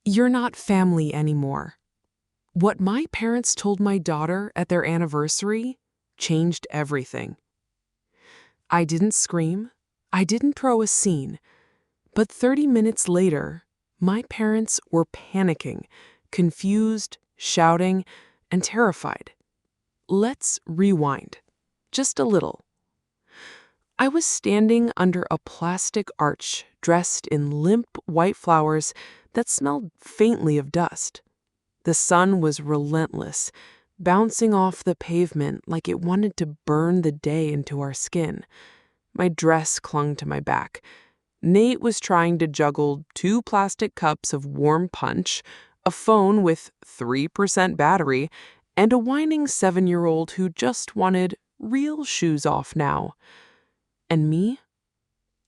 You're not family anymore. What my parents told my daughter at their anniversary changed everything. I didn't scream. I didn't throw a scene. But 30 minutes later, my parents were panicking, confused, shouting, and terrified. Let's rewind. Just a little. I was standing under a plastic arch dressed in limp white flowers that smelled faintly of dust. The sun was relentless, bouncing off the pavement like it wanted to burn the day into our skin. My dress clung to my back. Nate was trying to juggle 2 plastic cups of warm punch, a phone with 3% battery, and a whining 7-year-old who just wanted real shoes off now. And me?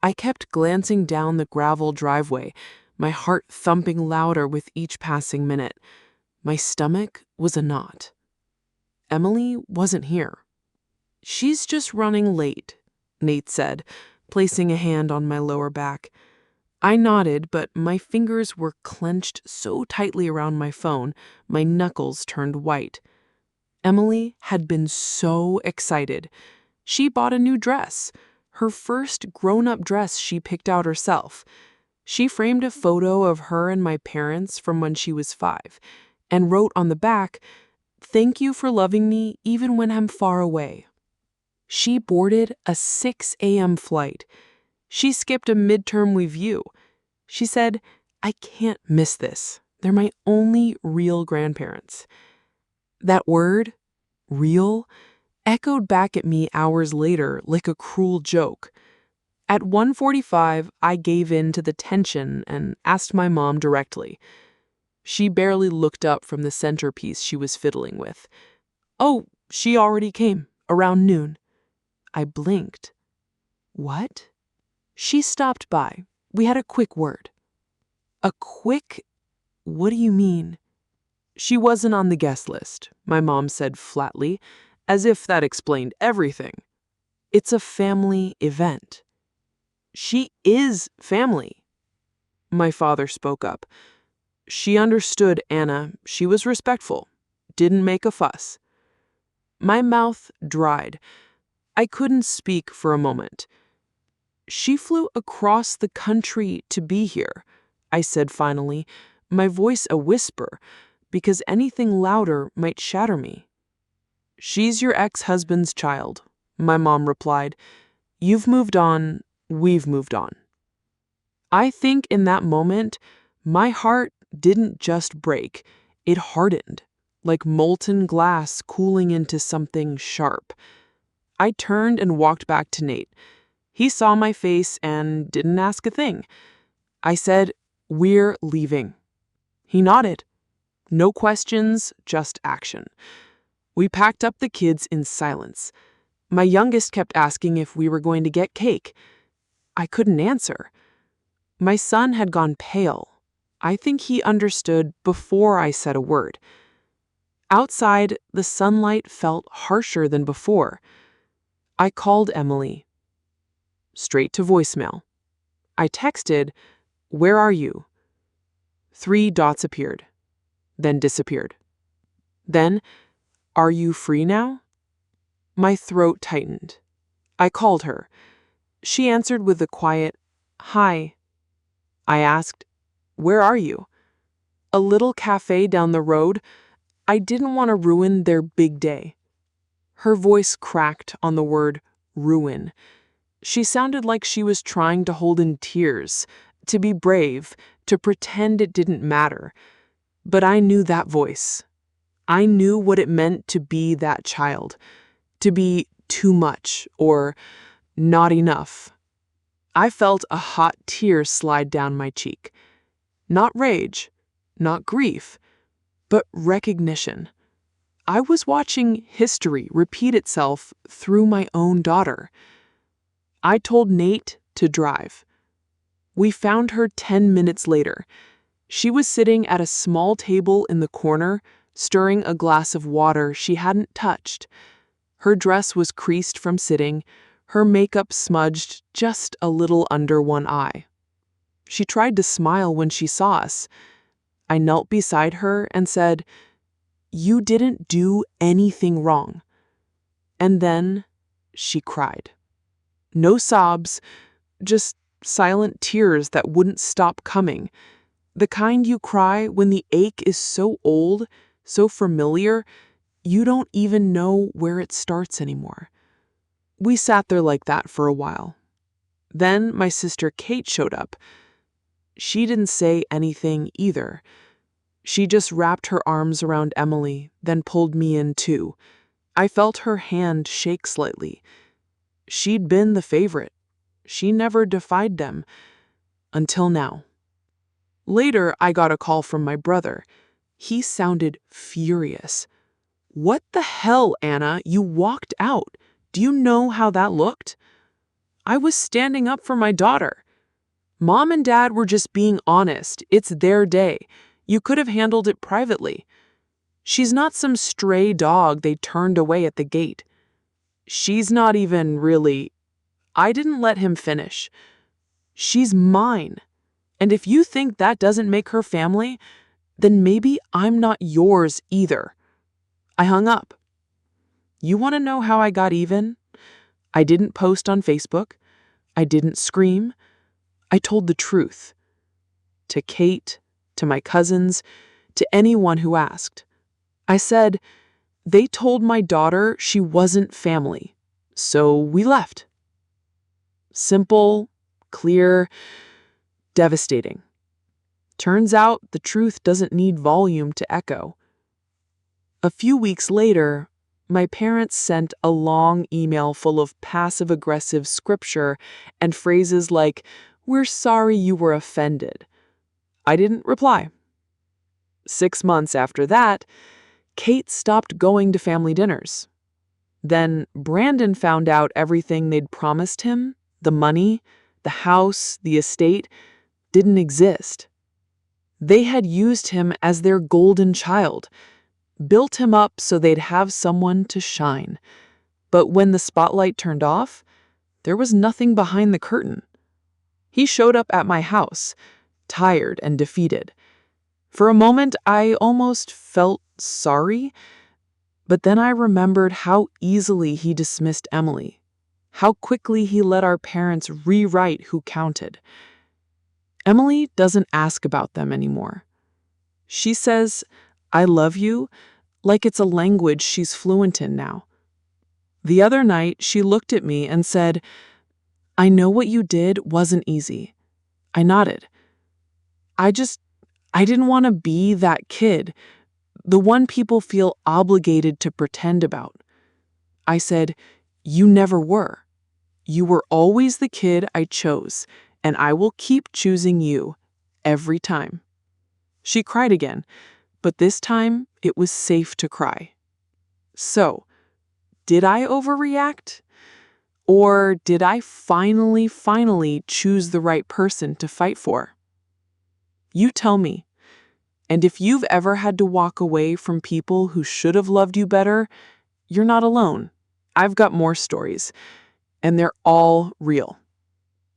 I kept glancing down the gravel driveway, my heart thumping louder with each passing minute. My stomach was a knot. Emily wasn't here. "She's just running late," Nate said, placing a hand on my lower back. I nodded, but my fingers were clenched so tightly around my phone, my knuckles turned white. Emily had been so excited. She bought a new dress, her first grown-up dress she picked out herself. She framed a photo of her and my parents from when she was 5, and wrote on the back, "Thank you for loving me even when I'm far away." She boarded a 6 a.m. flight. She skipped a midterm review. She said, "I can't miss this. They're my only real grandparents." That word, real, echoed back at me hours later like a cruel joke. At 1:45, I gave in to the tension and asked my mom directly. She barely looked up from the centerpiece she was fiddling with. "Oh, she already came, around noon." I blinked. "What?" "She stopped by. We had a quick word." "A quick? What do you mean?" "She wasn't on the guest list," my mom said flatly, as if that explained everything. "It's a family event." "She is family." My father spoke up. "She understood, Anna. She was respectful. Didn't make a fuss." My mouth dried. I couldn't speak for a moment. "She flew across the country to be here," I said finally, my voice a whisper, because anything louder might shatter me. "She's your ex-husband's child," my mom replied. "You've moved on, we've moved on." I think in that moment, my heart didn't just break, it hardened, like molten glass cooling into something sharp. I turned and walked back to Nate. He saw my face and didn't ask a thing. I said, "We're leaving." He nodded. No questions, just action. We packed up the kids in silence. My youngest kept asking if we were going to get cake. I couldn't answer. My son had gone pale. I think he understood before I said a word. Outside, the sunlight felt harsher than before. I called Emily. Straight to voicemail. I texted, "Where are you?" 3 dots appeared, then disappeared. Then, "Are you free now?" My throat tightened. I called her. She answered with a quiet, "Hi." I asked, "Where are you?" "A little cafe down the road. I didn't want to ruin their big day." Her voice cracked on the word ruin. She sounded like she was trying to hold in tears, to be brave, to pretend it didn't matter. But I knew that voice. I knew what it meant to be that child, to be too much or not enough. I felt a hot tear slide down my cheek. Not rage, not grief, but recognition. I was watching history repeat itself through my own daughter. I told Nate to drive. We found her 10 minutes later. She was sitting at a small table in the corner, stirring a glass of water she hadn't touched. Her dress was creased from sitting, her makeup smudged just a little under one eye. She tried to smile when she saw us. I knelt beside her and said, "You didn't do anything wrong." And then she cried. No sobs, just silent tears that wouldn't stop coming. The kind you cry when the ache is so old, so familiar, you don't even know where it starts anymore. We sat there like that for a while. Then my sister Kate showed up. She didn't say anything either. She just wrapped her arms around Emily, then pulled me in too. I felt her hand shake slightly. She'd been the favorite. She never defied them. Until now. Later, I got a call from my brother. He sounded furious. "What the hell, Anna? You walked out. Do you know how that looked?" I was standing up for my daughter. Mom and Dad were just being honest. It's their day. You could have handled it privately. She's not some stray dog they turned away at the gate. She's not even really... I didn't let him finish. She's mine. And if you think that doesn't make her family, then maybe I'm not yours either. I hung up. You want to know how I got even? I didn't post on Facebook. I didn't scream. I told the truth. To Kate, to my cousins, to anyone who asked. I said, they told my daughter she wasn't family, so we left. Simple, clear, devastating. Turns out the truth doesn't need volume to echo. A few weeks later, my parents sent a long email full of passive-aggressive scripture and phrases like, "We're sorry you were offended." I didn't reply. 6 months after that, Kate stopped going to family dinners. Then Brandon found out everything they'd promised him, the money, the house, the estate, didn't exist. They had used him as their golden child, built him up so they'd have someone to shine. But when the spotlight turned off, there was nothing behind the curtain. He showed up at my house, tired and defeated. For a moment, I almost felt sorry, but then I remembered how easily he dismissed Emily, how quickly he let our parents rewrite who counted. Emily doesn't ask about them anymore. She says, "I love you," like it's a language she's fluent in now. The other night, she looked at me and said, "I know what you did wasn't easy." I nodded. I didn't want to be that kid, the one people feel obligated to pretend about. I said, "You never were. You were always the kid I chose, and I will keep choosing you every time." She cried again, but this time it was safe to cry. So, did I overreact? Or did I finally choose the right person to fight for? You tell me. And if you've ever had to walk away from people who should have loved you better, you're not alone. I've got more stories, and they're all real.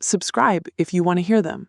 Subscribe if you want to hear them.